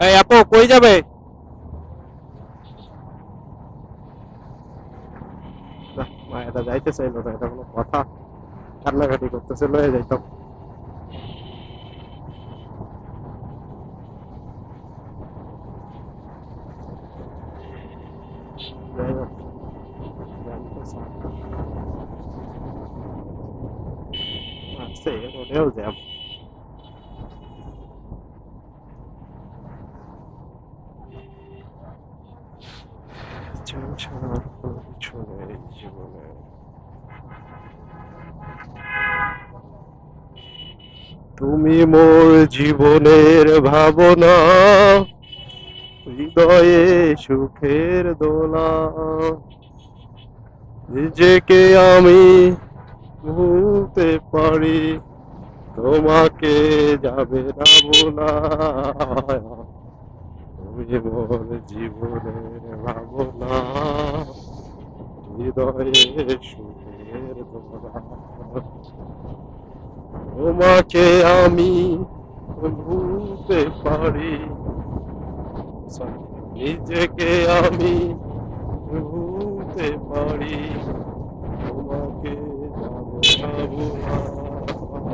এই আপু কই যাবে? না, মা এটা যাইতে চাইলো না, এটা কোনো কথা? কান্নাকাটি করতেছে, লয়ে যাইতাম। যাই হোক, জ্যাম তো আছে, রোডেও জ্যাম। জ্যাম ছাড়া আর কোনো কিছু নেই জীবনে। তুমি মোর জীবনের ভাবনা, হৃদয়ে সুখের দোলা। নিজেকে আমি ভুলতে পারি, তোমাকে যাবে না বলা। তুমি মোর জীবনের ভাবনা, হৃদয়ে সুখের দোলা। তোমাকে আমি ভুলতে পারি, নিজেকে আমি ভুলতে পারি, তোমাকে যাবে না ভোলা।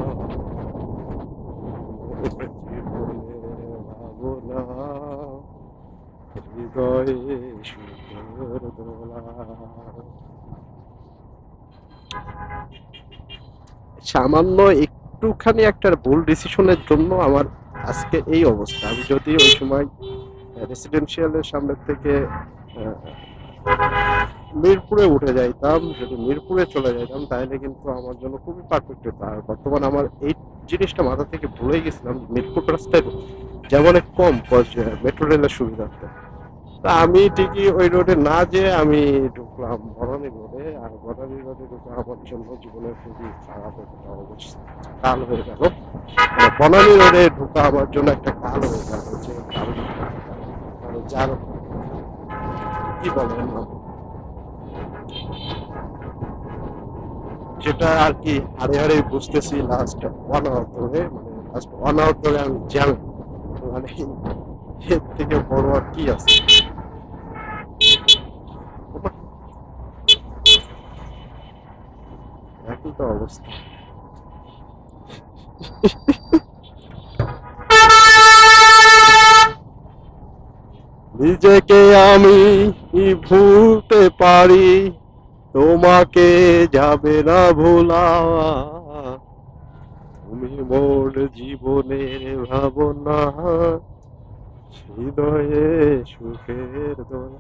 জীবনের ভাবনা, হৃদয়ে সুখের দোলা। সামান্য একটুখানি একটা ভুল ডিসিশনের জন্য আমার আজকে এই অবস্থা। আমি যদি ওই সময় রেসিডেন্সিয়ালের সামনে থেকে মিরপুরে উঠে যাইতাম, যদি মিরপুরে চলে যাইতাম, তাহলে কিন্তু আমার জন্য খুবই পারফেক্ট হতো। আর বর্তমানে আমার এই জিনিসটা মাথা থেকে ভুলে গেছিলাম, মিরপুর রাস্তায় যেমন কম মেট্রো রেলের সুবিধা। তা আমি ঠিকই ওই রোডে না যেয়ে আমি ঢুকলাম বনানী রোডে। আর বনানী রোডে ঢুকে আমার জন্য জীবনের খুবই খারাপ একটা অবস্থা, কাল হয়ে গেল। মানে বনানী রোডে ঢুকা আমার জন্য একটা কাল হয়ে গেল, যে কাল, মানে যার কি বলেন না, যেটা আর কি হাড়ে হাড়ে বুঝতেছি লাস্ট 1 আওয়ার ধরে, মানে লাস্ট 1 আওয়ার ধরে আমি জ্যাম। মানে এর থেকে বড় আর কি আছে? একই তো অবস্থা। নিজেকে আমি ভুলতে পারি, তোমাকে যাবে না ভোলা। তুমি মোর জীবনের ভাবনা, হৃদয়ে সুখের দোলা।